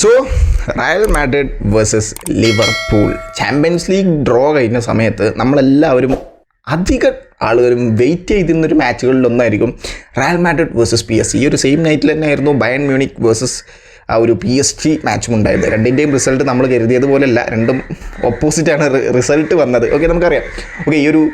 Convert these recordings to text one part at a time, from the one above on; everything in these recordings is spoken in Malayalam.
So Real Madrid versus Liverpool Champions League draw കഴിഞ്ഞ സമയത്ത് നമ്മളെല്ലാവരും അധിക ആളുകളും വെയിറ്റ് ചെയ്തിരുന്നൊരു മാച്ചുകളിലൊന്നായിരിക്കും റയൽ മാഡ്രിഡ് വേഴ്സസ് PSG. ഈ ഒരു സെയിം നൈറ്റിൽ തന്നെ ആയിരുന്നു ബയൺ മ്യൂണിക് വേഴ്സസ് ആ ഒരു PSG മാച്ചും ഉണ്ടായത്. രണ്ടിൻ്റെയും റിസൾട്ട് നമ്മൾ കരുതിയതുപോലെയല്ല, രണ്ടും ഓപ്പോസിറ്റാണ് റിസൾട്ട് വന്നത്. ഓക്കെ, നമുക്കറിയാം. ഓക്കെ, ഈ ഒരു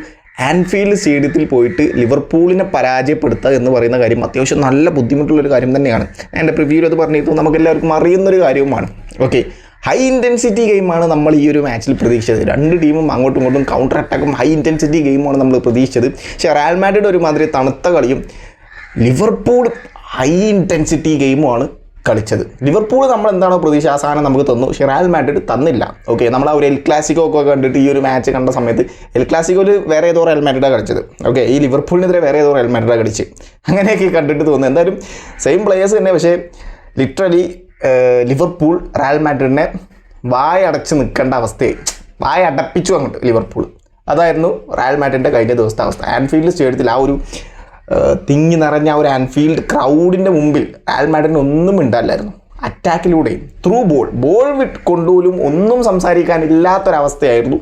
ആൻഫീൽഡ് സ്റ്റേഡിയത്തിൽ പോയിട്ട് ലിവർപൂളിനെ പരാജയപ്പെടുത്തുക എന്ന് പറയുന്ന കാര്യം അത്യാവശ്യം നല്ല ബുദ്ധിമുട്ടുള്ളൊരു കാര്യം തന്നെയാണ്. എൻ്റെ പ്രിവ്യൂവിൽ അത് പറഞ്ഞിരുന്നു, നമുക്കെല്ലാവർക്കും അറിയുന്നൊരു കാര്യവുമാണ്. ഓക്കെ, ഹൈ ഇൻറ്റൻസിറ്റി ഗെയിമാണ് നമ്മൾ ഈ ഒരു മാച്ചിൽ പ്രതീക്ഷിച്ചത്. രണ്ട് ടീമും അങ്ങോട്ടും ഇങ്ങോട്ടും കൗണ്ടർ അറ്റാക്കും ഹൈ ഇൻറ്റൻസിറ്റി ഗെയിമാണ് നമ്മൾ പ്രതീക്ഷിച്ചത്. പക്ഷേ റയൽ മാഡ്രിഡ് ഒരുമാതിരി തണുത്ത കളിയും ലിവർപൂൾ ഹൈ ഇൻറ്റൻസിറ്റി ഗെയിമുമാണ് കളിച്ചത്. ലിവർപൂൾ നമ്മൾ എന്താണോ പ്രതീക്ഷ ആ സാധനം നമുക്ക് തന്നു, പക്ഷേ റയൽ മാഡ്രിഡ് തന്നില്ല. ഓക്കെ, നമ്മൾ ആ ഒരു എൽ ക്ലാസിക്കോ ഒക്കെ കണ്ടിട്ട് ഈ ഒരു മാച്ച് കണ്ട സമയത്ത് എൽ ക്ലാസിക്കോയിൽ വേറെ ഏതോ റയൽ മാഡ്രിഡാണ് കളിച്ചത്. ഓക്കെ, ഈ ലിവർപൂളിനെതിരെ വേറെ ഏതോ റയൽ മാഡ്രിഡാണ് കളിച്ച്, അങ്ങനെയൊക്കെ കണ്ടിട്ട് തോന്നുന്നു. എന്തായാലും സെയിം പ്ലേയേഴ്സ് തന്നെ, പക്ഷേ ലിറ്ററലി ലിവർപൂൾ റയൽ മാഡ്രിഡിനെ വായടച്ച് നിൽക്കേണ്ട അവസ്ഥയായി, വായടപ്പിച്ചു അങ്ങോട്ട് ലിവർപൂൾ. അതായിരുന്നു റയൽ മാഡ്രിഡിൻ്റെ കഴിഞ്ഞ ദിവസത്തെ അവസ്ഥ. ആൻഫീൽഡ് സ്റ്റേഡിയത്തിൽ ആ ഒരു തിങ്ങി നിറഞ്ഞ ആ ഒരു ആൻഫീൽഡ് ക്രൗഡിൻ്റെ മുമ്പിൽ റയൽ മാഡ്രിഡിന് ഒന്നും ഉണ്ടായില്ലായിരുന്നു. അറ്റാക്കിലൂടെയും ത്രൂ ബോൾ കൊണ്ടുപോലും ഒന്നും സംസാരിക്കാനില്ലാത്തൊരവസ്ഥയായിരുന്നു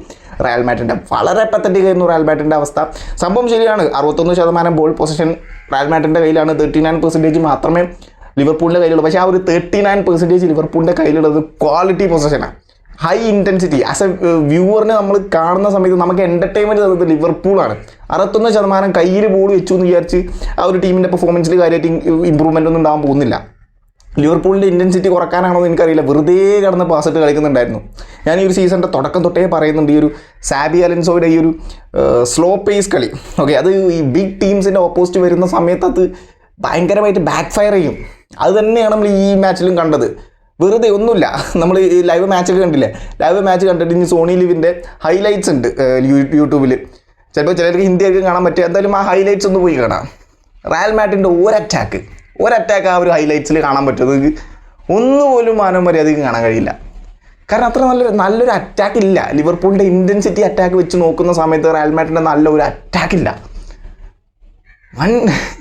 റയൽ മാഡ്രിഡിൻ്റെ. വളരെ പത്തറ്റിക് ആയിരുന്നു റയൽ മാഡ്രിഡിൻ്റെ അവസ്ഥ. സംഭവം ശരിയാണ്, 61% ബോൾ പൊസിഷൻ റയൽ മാഡ്രിഡിൻ്റെ കയ്യിലാണ്, 39% മാത്രമേ ലിവർപൂളിൻ്റെ കയ്യിലുള്ളൂ. പക്ഷേ ആ ഒരു 39% ലിവർപൂളിൻ്റെ കയ്യിലുള്ളത് ക്വാളിറ്റി പൊസിഷനാണ്, ഹൈ ഇൻറ്റൻസിറ്റി. ആസ് എ വ്യൂവറിനെ നമ്മൾ കാണുന്ന സമയത്ത് നമുക്ക് എൻ്റർടൈൻമെൻറ്റ് തന്നത് ലിവർപൂളാണ്. 61% കയ്യിൽ ബോൾ വെച്ചു എന്ന് വിചാരിച്ച് ആ ഒരു ടീമിൻ്റെ പെർഫോമൻസിൽ കാര്യമായിട്ട് ഇമ്പ്രൂവ്മെൻ്റ് ഒന്നും ഉണ്ടാകാൻ പോകുന്നില്ല. ലിവർപൂളിൻ്റെ ഇൻറ്റൻസിറ്റി കുറക്കാനാണോ എന്ന് എനിക്കറിയില്ല, വെറുതെ കിടന്ന് പാസിട്ട് കളിക്കുന്നുണ്ടായിരുന്നു. ഞാൻ ഈ ഒരു സീസണിൻ്റെ തുടക്കം തൊട്ടേ പറയുന്നുണ്ട്, ഈ ഒരു സാബി അലൻസോയുടെ ഈ ഒരു സ്ലോ പേസ് കളി. ഓക്കെ, അത് ഈ ബിഗ് ടീംസിൻ്റെ ഓപ്പോസിറ്റ് വരുന്ന സമയത്ത് അത് ഭയങ്കരമായിട്ട് ബാക്ക് ഫയർ ചെയ്യും. അത് തന്നെയാണ് നമ്മൾ ഈ മാച്ചിലും കണ്ടത്. വെറുതെ ഒന്നുമില്ല, നമ്മൾ ഈ ലൈവ് മാച്ചൊക്കെ കണ്ടില്ലേ, ലൈവ് മാച്ച് കണ്ടിട്ട് ഇനി സോണി ലിവിൻ്റെ ഹൈലൈറ്റ്സ് ഉണ്ട് യൂട്യൂബിൽ, ചിലപ്പോൾ ചിലർക്ക് ഹിന്ദിയൊക്കെ കാണാൻ പറ്റും. എന്തായാലും ആ ഹൈലൈറ്റ്സ് ഒന്ന് പോയി കാണാം. റയൽ മാഡ്രിഡിൻ്റെ ഒരറ്റാക്ക് ആ ഒരു ഹൈലൈറ്റ്സിൽ കാണാൻ പറ്റും. ഒന്നുപോലും മാനവ മര്യാദയ്ക്ക് കാണാൻ കഴിയില്ല. കാരണം അത്ര നല്ലൊരു അറ്റാക്ക് ഇല്ല. ലിവർപൂളിൻ്റെ ഇൻറ്റൻസിറ്റി അറ്റാക്ക് വെച്ച് നോക്കുന്ന സമയത്ത് റയൽ മാഡ്രിഡിൻ്റെ നല്ലൊരു അറ്റാക്കില്ല. വൻ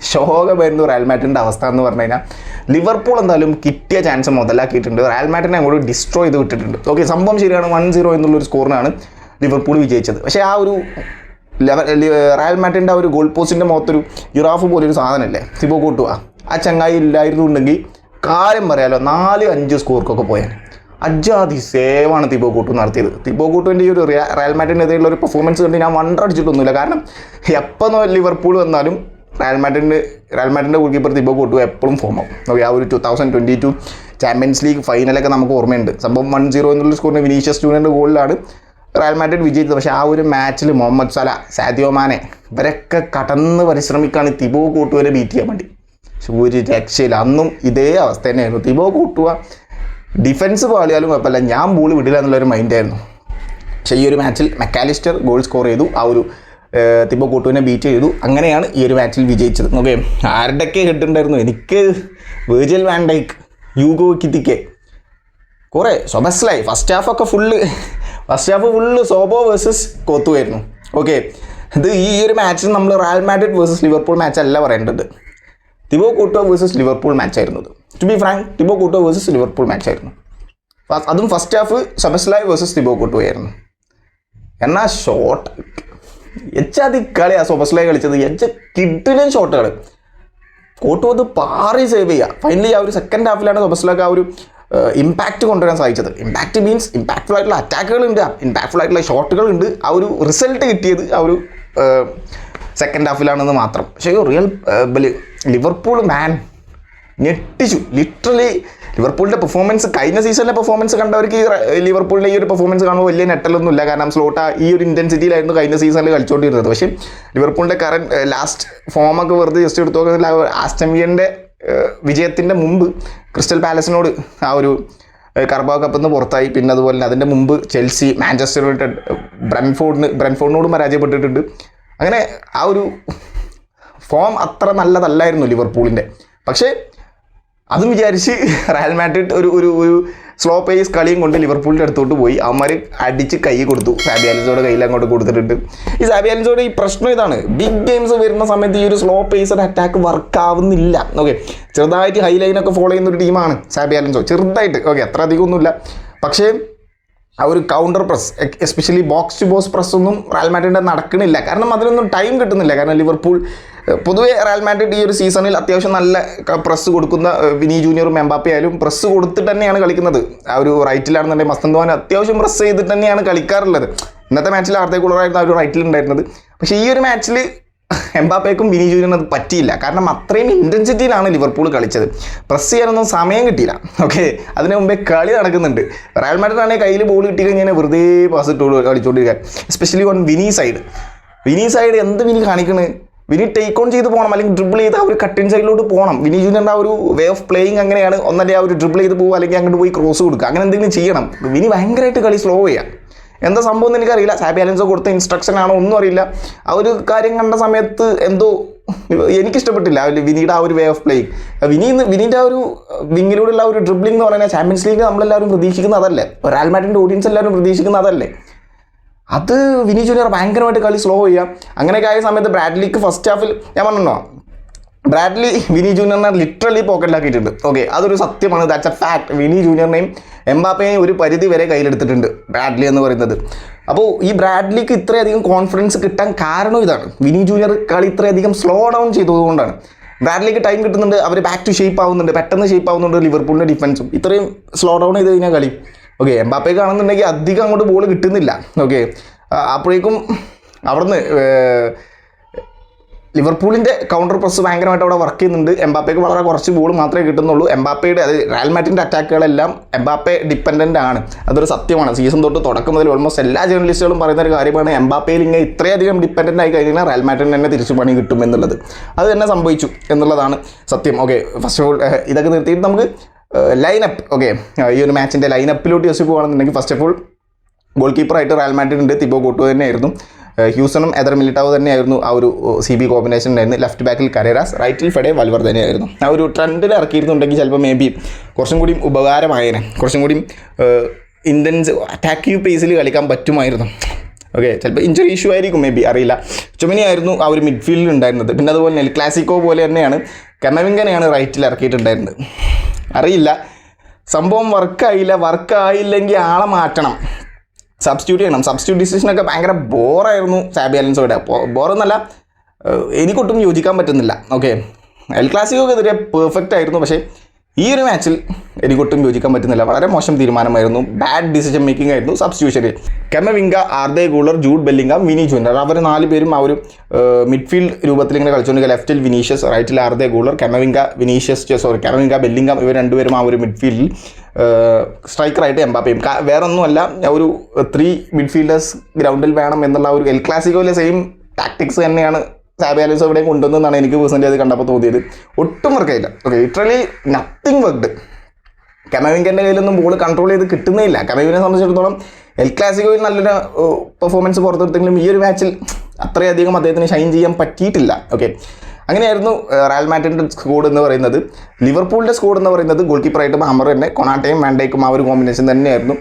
ശോകമായിരുന്നു റയൽ മാഡ്രിഡിൻ്റെ അവസ്ഥ എന്ന് പറഞ്ഞു കഴിഞ്ഞാൽ. ലിവർപൂൾ എന്തായാലും കിട്ടിയ ചാൻസ് മുതലാക്കിയിട്ടുണ്ട്, റയൽ മാഡ്രിഡിനെ അങ്ങോട്ട് ഡിസ്ട്രോയ് ചെയ്ത് വിട്ടിട്ടുണ്ട്. ഓക്കെ, സംഭവം ശരിയാണ്, 1-0 എന്നുള്ളൊരു സ്കോറിനാണ് ലിവർപൂൾ വിജയിച്ചത്. പക്ഷേ ആ ഒരു റയൽ മാഡ്രിഡിൻ്റെ ആ ഒരു ഗോൾ പോസ്റ്റിൻ്റെ മുഖത്തൊരു ജിറാഫ് പോലൊരു സാധനമല്ലേ തിബോ കോർട്ടുവ, ആ ചങ്ങായി ഇല്ലായിരുന്നുണ്ടെങ്കിൽ കാര്യം പറയാലോ 4-5 സ്കോർക്കൊക്കെ പോയാൽ. അജാതി സേവാണ് തിബോ കോർട്ടു നടത്തിയത്. തിബോ കോർട്ടുവിൻ്റെ ഈ ഒരു റയൽ മാഡ്രിഡിനെതിരെയുള്ള ഒരു പെർഫോമൻസ് കണ്ട് ഞാൻ വണ്ടടിച്ചിട്ടൊന്നുമില്ല. കാരണം എപ്പോൾ ലിവർപൂൾ വന്നാലും Real മാഡ്രിഡിൻ്റെ goal keeper Thibaut court എപ്പോഴും ഫോമാവും. ഓക്കെ, ആ ഒരു 2022 ചാമ്പ്യൻസ് ലീഗ് ഫൈനലൊക്കെ നമുക്ക് ഓർമ്മയുണ്ട്. സംഭവം 1-0 എന്നുള്ള സ്കോറിന് വിനീഷ്യസ് ജൂനിയറിൻ്റെ ഗോളിലാണ് റയൽ മാഡ്രിഡ് വിജയിച്ചത്. പക്ഷേ ആ ഒരു മാച്ചിൽ മുഹമ്മദ് സല, സാദിയോ മാനെ ഇവരൊക്കെ കടന്ന് പരിശ്രമിക്കുകയാണ് തിബോ കോർട്ടുവിനെ ബീറ്റ് ചെയ്യാൻ വേണ്ടി. പക്ഷെ ഒരു രക്ഷയില്ല. അന്നും ഇതേ അവസ്ഥ തന്നെയായിരുന്നു. തിബോ കോർട്ടുവ ഡിഫൻസ് പാളിയാലും കുഴപ്പമില്ല, ഞാൻ ബോൾ വിടില്ല എന്നുള്ളൊരു മൈൻഡായിരുന്നു. പക്ഷേ ഈ ഒരു മാച്ചിൽ മെക്കാലിസ്റ്റർ ഗോൾ സ്കോർ ചെയ്തു, ആ ഒരു തിബോ കോർട്ടുവിനെ ബീറ്റ് ചെയ്തു. അങ്ങനെയാണ് ഈ ഒരു മാച്ചിൽ വിജയിച്ചത്. ഓക്കെ, ആരുടെയൊക്കെ ഹെഡുണ്ടായിരുന്നു? എനിക്ക് Virgil van Dijk, Hugo Ekitike, കുറേ Szoboszlai. First half full Szobo versus കോത്തുവായിരുന്നു. ഓക്കെ, ഇത് ഈ ഒരു മാച്ചിൽ നമ്മൾ Real Madrid versus Liverpool match അല്ല പറയേണ്ടത്, തിബോ കോർട്ടുവ വേഴ്സസ് ലിവർപൂൾ മാച്ചായിരുന്നത്. To be frank, Thibaut Courtois versus Liverpool മാച്ചായിരുന്നു. അതും first half Szoboszlai versus Thibaut കോർട്ടുവയായിരുന്നു. എന്നാൽ ഷോട്ട് എച്ചാതി കളിയാണ് സൊബസ്ലൈ കളിച്ചത്. കിഡിലൻ ഷോട്ടുകൾ കോർട്ടുവ അത് പാറി സേവ് ചെയ്യുക. ഫൈനലി ആ ഒരു സെക്കൻഡ് ഹാഫിലാണ് സൊബസ്ലൈക്ക് ആ ഒരു ഇമ്പാക്റ്റ് കൊണ്ടുവരാൻ സാധിച്ചത്. ഇമ്പാക്റ്റ് മീൻസ് ഇമ്പാക്റ്റ്ഫുൾ ആയിട്ടുള്ള അറ്റാക്കുകളുണ്ട്, ഇമ്പാക്റ്റ്ഫുൾ ആയിട്ടുള്ള ഷോട്ടുകളുണ്ട്. ആ ഒരു റിസൾട്ട് കിട്ടിയത് ആ ഒരു സെക്കൻഡ് ഹാഫിലാണെന്ന് മാത്രം. പക്ഷേ റിയൽ ലിവർപൂൾ മാൻ ഞെട്ടിച്ചു. ലിറ്ററലി ലിവർപൂളിൻ്റെ പെർഫോമൻസ്, കഴിഞ്ഞ സീസണിലെ പെർഫോമൻസ് കണ്ടവർക്ക് ലിവർപൂളിൻ്റെ ഈ ഒരു പെർഫോമൻസ് കാണുമ്പോൾ വലിയ നെട്ടലൊന്നുമില്ല. കാരണം സ്ലോട്ട ഈ ഒരു ഇൻറ്റൻസിറ്റിയിലായിരുന്നു കഴിഞ്ഞ സീസണിൽ കളിച്ചുകൊണ്ടിരുന്നത്. പക്ഷേ ലിവർപൂളിൻ്റെ ലാസ്റ്റ് ഫോമൊക്കെ വെറുതെ ജസ്റ്റ് എടുത്തു നോക്കുന്നില്ല. ആസ്റ്റൺ വില്ലൻ്റെ വിജയത്തിൻ്റെ മുമ്പ് ക്രിസ്റ്റൽ പാലസിനോട് ആ ഒരു കർബാവ് കപ്പിൽ നിന്ന് പുറത്തായി. പിന്നെ അതുപോലെ തന്നെ അതിൻ്റെ മുമ്പ് ചെൽസി, മാഞ്ചസ്റ്റർ യുണൈറ്റഡ്, ബ്രെൻഫോർഡിനോടും പരാജയപ്പെട്ടിട്ടുണ്ട്. അങ്ങനെ ആ ഒരു ഫോം അത്ര നല്ലതല്ലായിരുന്നു ലിവർപൂളിൻ്റെ. പക്ഷേ അതും വിചാരിച്ച് റയൽ മാഡ്രിഡ് ഒരു സ്ലോ പേസ് കളിയും കൊണ്ട് ലിവർപൂളിൻ്റെ അടുത്തോട്ട് പോയി. അവന്മാർ അടിച്ച് കൈ കൊടുത്തു. സാബി അലൻസോയുടെ കയ്യിൽ അങ്ങോട്ട് കൊടുത്തിട്ടുണ്ട്. ഈ സാബി അലൻസോയുടെ ഈ പ്രശ്നം ഇതാണ്, ബിഗ് ഗെയിംസ് വരുന്ന സമയത്ത് ഈ ഒരു സ്ലോ പേസർ അറ്റാക്ക് വർക്ക് ആവുന്നില്ല. ഓക്കെ, ചെറുതായിട്ട് ഹൈ ലൈനൊക്കെ ഫോളോ ചെയ്യുന്ന ഒരു ടീമാണ് സാബി അലൻസോ, ചെറുതായിട്ട്. ഓക്കെ, അത്ര അധികമൊന്നുമില്ല. പക്ഷേ ആ ഒരു counter press, especially box to box press ഒന്നും റയൽ മാഡ്രിഡിൻ്റെ നടക്കണില്ല. കാരണം അതിനൊന്നും ടൈം കിട്ടുന്നില്ല. കാരണം ലിവർപൂൾ പൊതുവേ റയൽ മാഡ്രിഡ് ഈ ഒരു സീസണിൽ അത്യാവശ്യം നല്ല പ്രസ് കൊടുക്കുന്ന വിനി ജൂനിയറും എംബാപ്പെ ആയാലും പ്രസ് കൊടുത്തിട്ട് തന്നെയാണ് കളിക്കുന്നത്. ആ ഒരു റൈറ്റിലാണെന്നുണ്ടെങ്കിൽ മസ്തന്ത്വാൻ അത്യാവശ്യം പ്രസ് ചെയ്തിട്ട് തന്നെയാണ് കളിക്കാറുള്ളത്. ഇന്നത്തെ മാച്ചിൽ ആർത്തെ കൂളറായിരുന്നു ആ ഒരു റൈറ്റിലുണ്ടായിരുന്നത്. പക്ഷേ ഈ ഒരു മാച്ചിൽ എംബാപ്പയ്ക്കും വിനി ജൂനിയറിനും അത് പറ്റിയില്ല. കാരണം അത്രയും ഇൻറ്റൻസിറ്റിയിലാണ് ലിവർപൂൾ കളിച്ചത്. പ്രസ് ചെയ്യാനൊന്നും സമയം കിട്ടിയില്ല. ഓക്കെ, അതിന് മുമ്പേ കളി നടക്കുന്നുണ്ട്. റയൽ മാഡ്രിഡ് ആണെങ്കിൽ കയ്യിൽ ബോൾ കിട്ടി കഴിഞ്ഞാൽ വെറുതെ പാസ് ഇട്ട് കളിച്ചുകൊണ്ടിരിക്കുക. Especially on Vini side. എന്ത് വിനി കാണിക്കുന്നത്? വിനി ടേക്ക് ഓൺ ചെയ്ത് പോകണം, അല്ലെങ്കിൽ ഡ്രിബിൾ ചെയ്ത് ആ ഒരു കട്ടിൻ സൈഡിലോട്ട് പോകണം. വിനി ജൂനിയറിൻ്റെ ആ ഒരു വേ ഓഫ് പ്ലേയിങ് അങ്ങനെയാണ്. ഒന്നല്ലേ ആ ഒരു ഡ്രിബിൾ ചെയ്ത് പോകുക, അല്ലെങ്കിൽ അങ്ങോട്ട് പോയി ക്രോസ് കൊടുക്കുക, അങ്ങനെ എന്തെങ്കിലും ചെയ്യണം. വിനി ഭയങ്കരമായിട്ട് കളി സ്ലോ ചെയ്യാം. എന്താ സംഭവം എന്ന് എനിക്കറിയില്ല. സാബി അലൻസോ കൊടുത്ത ഇൻസ്ട്രക്ഷൻ ആണോ ഒന്നും അറിയില്ല. ആ ഒരു കാര്യം കണ്ട സമയത്ത് എന്തോ എനിക്കിഷ്ടപ്പെട്ടില്ല വിനിയുടെ ആ ഒരു വേ ഓഫ് പ്ലേയിങ്. വിനീൻ്റെ ആ ഒരു വിങ്ങിലൂടെയുള്ള ആ ഒരു ഡ്രിബ്ലിംഗ് എന്ന് പറയുന്നത് ചാമ്പ്യൻസ് ലീഗ് നമ്മളെല്ലാവരും പ്രതീക്ഷിക്കുന്ന അതല്ലേ, റയൽ മാഡ്രിഡിൻ്റെ ഓഡിയൻസ് എല്ലാവരും പ്രതീക്ഷിക്കുന്ന അതല്ലേ. അത് വിനി ജൂനിയർ ഭയങ്കരമായിട്ട് കളി സ്ലോ ചെയ്യാം. അങ്ങനെയൊക്കെ ആയ സമയത്ത് ബ്രാഡ്ലിക്ക് ഫസ്റ്റ് ഹാഫിൽ ഞാൻ പറഞ്ഞോ, ബ്രാഡ്ലി വിനി ജൂനിയറിനെ ലിറ്ററലി പോക്കറ്റിലാക്കിയിട്ടുണ്ട്. ഓക്കെ, അതൊരു സത്യമാണ്. That's a fact. വിനി ജൂനിയറിനെയും എംബാപ്പയെയും ഒരു പരിധി വരെ കയ്യിലെടുത്തിട്ടുണ്ട് ബ്രാഡ്ലി എന്ന് പറയുന്നത്. അപ്പോൾ ഈ ബ്രാഡ്ലിക്ക് ഇത്രയധികം കോൺഫിഡൻസ് കിട്ടാൻ കാരണം ഇതാണ്. വിനി ജൂനിയർ കളി ഇത്രയധികം സ്ലോ ഡൗൺ ചെയ്തതുകൊണ്ടാണ്. ബ്രാഡ്ലിക്ക് ടൈം കിട്ടുന്നുണ്ട്, അവർ ബാക്ക് ടു ഷേപ്പ് ആവുന്നുണ്ട്, പെട്ടെന്ന് ഷേപ്പ് ആവുന്നുണ്ട്. ലിവർപൂളിൻ്റെ ഡിഫൻസും ഇത്രയും സ്ലോ ഡൗൺ ചെയ്ത് കഴിഞ്ഞാൽ കളി. ഓക്കെ, എംബാപ്പയ്ക്ക് ആണെന്നുണ്ടെങ്കിൽ അധികം അങ്ങോട്ട് ബോൾ കിട്ടുന്നില്ല. ഓക്കെ, അപ്പോഴേക്കും അവിടുന്ന് ലിവർപൂളിൻ്റെ കൗണ്ടർ പ്രസ് ഭയങ്കരമായിട്ട് അവിടെ വർക്ക് ചെയ്യുന്നുണ്ട്. എംബാപ്പയ്ക്ക് വളരെ കുറച്ച് ബോൾ മാത്രമേ കിട്ടുന്നുള്ളൂ. എംബാപ്പയുടെ അത് റയൽ മാഡ്രിഡിൻ്റെ അറ്റാക്കുകളെല്ലാം എംബാപ്പെ ഡിപ്പെൻഡൻ്റ് ആണ്. അതൊരു സത്യമാണ്. സീസൺ തൊട്ട് തുടക്കം മുതൽ ഓൾമോസ്റ്റ് എല്ലാ ജേർണലിസ്റ്റുകളും പറയുന്ന ഒരു കാര്യമാണ്, എംബാപ്പയിൽ ഇങ്ങനെ ഇത്രയധികം ഡിപ്പെൻഡൻ്റ് ആയി കഴിഞ്ഞാൽ റയൽ മാഡ്രിഡിന് തന്നെ തിരിച്ചു പണി കിട്ടും എന്നുള്ളത്. അത് തന്നെ സംഭവിച്ചു എന്നുള്ളതാണ് സത്യം. ഓക്കെ, ഫസ്റ്റ് ഓഫ് ഓൾ ഇതൊക്കെ നിർത്തിയിട്ട് നമുക്ക് ലൈനപ്പ്, ഓക്കെ, ഈ ഒരു മാച്ചിൻ്റെ ലൈനപ്പിലോട്ട് യോസി പോകുകയാണെന്നുണ്ടെങ്കിൽ ഫസ്റ്റ് ഓഫ് ഓൾ ഗോൾ കീപ്പറായിട്ട് റയൽ മാഡ്രിഡിൻ്റെ തിബോ കോർട്ടോ തന്നെയായിരുന്നു. ഹ്യൂസണും എദർ മിലിറ്റാവോ തന്നെയായിരുന്നു ആ ഒരു CB കോമ്പിനേഷൻ ഉണ്ടായിരുന്നു. ലെഫ്റ്റ് ബാക്കിൽ കരേറാസ്, റൈറ്റിൽ ഫെഡെ വാൽവേർഡെ തന്നെയായിരുന്നു. ആ ഒരു ട്രെൻഡിൽ ഇറക്കിയിരുന്നുണ്ടെങ്കിൽ ചിലപ്പോൾ മേ ബി കുറച്ചും കൂടി ഉപകാരമായേനെ, കുറച്ചും കൂടി ഇൻറ്റൻസ് അറ്റാക്കീവ് പേസിൽ കളിക്കാൻ പറ്റുമായിരുന്നു. ഓക്കെ, ചിലപ്പോൾ ഇഞ്ചുറി ഇഷ്യൂ ആയിരിക്കും, മേ ബി, അറിയില്ല. ചുമനിയായിരുന്നു ആ ഒരു മിഡ്ഫീൽഡിൽ ഉണ്ടായിരുന്നത്. പിന്നെ അതുപോലെ തന്നെ ക്ലാസിക്കോ പോലെ തന്നെയാണ് കെമവിംഗനെയാണ് റൈറ്റിൽ ഇറക്കിയിട്ടുണ്ടായിരുന്നത്. അറിയില്ല, സംഭവം വർക്കായില്ലെങ്കിൽ ആളെ മാറ്റണം, സബ്സ്റ്റിറ്റ്യൂട്ട് ചെയ്യണം. സബ്സ്റ്റിറ്റ്യൂട്ട് ഡിസിഷനൊക്കെ ഭയങ്കര ബോറായിരുന്നു സാബി അലൻസോയുടെ. ബോറെന്നല്ല, എനിക്കൊട്ടും യോജിക്കാൻ പറ്റുന്നില്ല. ഓക്കെ, എൽ ക്ലാസിക്കോക്കെതിരെ പെർഫെക്റ്റ് ആയിരുന്നു. പക്ഷേ ഈ ഒരു മാച്ചിൽ എനിക്കൊട്ടും യോജിക്കാൻ പറ്റുന്നില്ല. വളരെ മോശം തീരുമാനമായിരുന്നു, ബാഡ് ഡിസിഷൻ മേക്കിംഗ് ആയിരുന്നു സബ്സ്റ്റിറ്റ്യൂഷനിൽ. കെമവിംഗ, ആർദെ ഗൂളർ, ജൂഡ് ബെല്ലിംഗം, വിനി ജൂനിയർ, അവർ 4 പേരും ആ ഒരു മിഡ്ഫീൽഡ് രൂപത്തിൽ ഇങ്ങനെ കളിച്ചുകൊണ്ട് ലെഫ്റ്റിൽ വിനീഷ്യസ്, റൈറ്റിൽ ആർദെ ഗൂളർ, കെമവിംഗ ബെല്ലിംഗം, ഇവർ രണ്ടുപേരും ആ ഒരു മിഡ്ഫീൽഡിൽ സ്ട്രൈക്കറായിട്ട് എംബാപ്പയും. വേറൊന്നുമല്ല, ഒരു 3 മിഡ്ഫീൽഡേഴ്സ് ഗ്രൗണ്ടിൽ വേണം എന്നുള്ള ഒരു എൽ ക്ലാസിക്കോയിലെ സെയിം ടാക്ടിക്സ് തന്നെയാണ് സാബി അലൻസോ ഇവിടെ കൊണ്ടുവന്നതാണ് എനിക്ക് പേഴ്സണലി അത് കണ്ടപ്പോൾ തോന്നിയത്. ഒട്ടും വർക്കായില്ല. Okay, literally nothing worked. കെമവിംഗൻ്റെ കയ്യിലൊന്നും ബോൾ കൺട്രോൾ ചെയ്ത് കിട്ടുന്നേയില്ല. കെമവിനെ സംബന്ധിച്ചിടത്തോളം എൽ ക്ലാസിക്കോയിൽ നല്ലൊരു പെർഫോമൻസ് പുറത്തെടുത്തെങ്കിലും ഈ ഒരു മാച്ചിൽ അത്രയധികം അദ്ദേഹത്തിന് ഷൈൻ ചെയ്യാൻ പറ്റിയിട്ടില്ല. ഓക്കെ, അങ്ങനെയായിരുന്നു റയൽ മാഡ്രിഡിൻ്റെ സ്ക്വാഡ് എന്ന് പറയുന്നത്. ലിവർപൂളിൻ്റെ സ്ക്വാഡ് എന്ന് പറയുന്നത് ഗോൾ കീപ്പറായിട്ട് ഹമർ തന്നെ, കൊണാട്ടയും വാൻഡൈക്കും ആ ഒരു കോമ്പിനേഷൻ തന്നെയായിരുന്നു.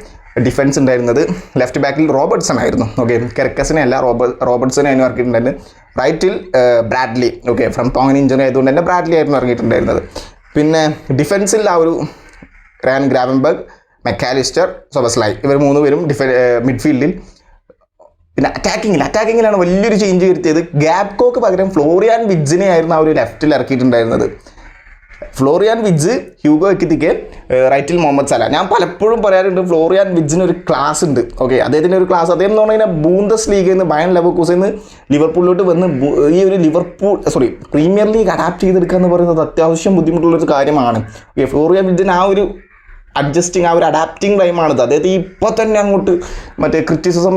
ഡിഫൻസ് ഉണ്ടായിരുന്നത് ലെഫ്റ്റ് ബാക്കിൽ റോബർട്ട്സൺ ആയിരുന്നു. ഓക്കെ, കെർക്കസിനെ അല്ല, റോബർട്ട്സനെ അതിന് ഇറക്കിയിട്ടുണ്ടായിരുന്നു. റൈറ്റിൽ ബ്രാഡ്ലി, ഓക്കെ, ഫ്രം തോങ്ങൻ ഇഞ്ചറി ആയതുകൊണ്ട് തന്നെ ബ്രാഡ്ലി ആയിരുന്നു ഇറങ്ങിയിട്ടുണ്ടായിരുന്നത്. പിന്നെ ഡിഫൻസിൽ ആ ഒരു റാൻ ഗ്രാവൻബർഗ്, മെക്കാലിസ്റ്റർ, സൊബസ്ലൈ, ഇവർ 3 പേരും മിഡ്ഫീൽഡിൽ. പിന്നെ അറ്റാക്കിങ്ങിലാണ് വലിയൊരു ചേഞ്ച് വരുത്തിയത്. ഗ്യാബ്കോക്ക് പകരം ഫ്ലോറിയാൻ വിഡ്ജിനെ ആയിരുന്നു ആ ഒരു ലെഫ്റ്റിൽ ഇറക്കിയിട്ടുണ്ടായിരുന്നത്. ഫ്ലോറിയാൻ വിഡ്ജ്, ഹ്യൂഗോ എക്കിത്തിക്ക്, റൈറ്റിൽ മുഹമ്മദ് സലാ. ഞാൻ പലപ്പോഴും പറയാറുണ്ട്, ഫ്ലോറിയാൻ വിഡ്ജിന് ഒരു ക്ലാസ് ഉണ്ട്. ഓക്കെ, അദ്ദേഹത്തിൻ്റെ ഒരു ക്ലാസ്, അദ്ദേഹം എന്ന് പറഞ്ഞു കഴിഞ്ഞാൽ ബൂണ്ടസ് ലീഗിൽ നിന്ന് ബയൺ ലെവർകൂസനിൽ നിന്ന് ലിവർപൂളിലോട്ട് വന്ന് ഈ ഒരു പ്രീമിയർ ലീഗ് അഡാപ്റ്റ് ചെയ്തെടുക്കുക എന്ന് പറയുന്നത് അത്യാവശ്യം ബുദ്ധിമുട്ടുള്ളൊരു കാര്യമാണ്. ഓക്കെ, ഫ്ലോറിയാൻ വിഡ്ജിന് ആ ഒരു അഡ്ജസ്റ്റിങ്, ആ ഒരു അഡാപ്റ്റിംഗ് ടൈമാണിത്. അദ്ദേഹത്തെ ഇപ്പോൾ തന്നെ അങ്ങോട്ട് ക്രിറ്റിസിസം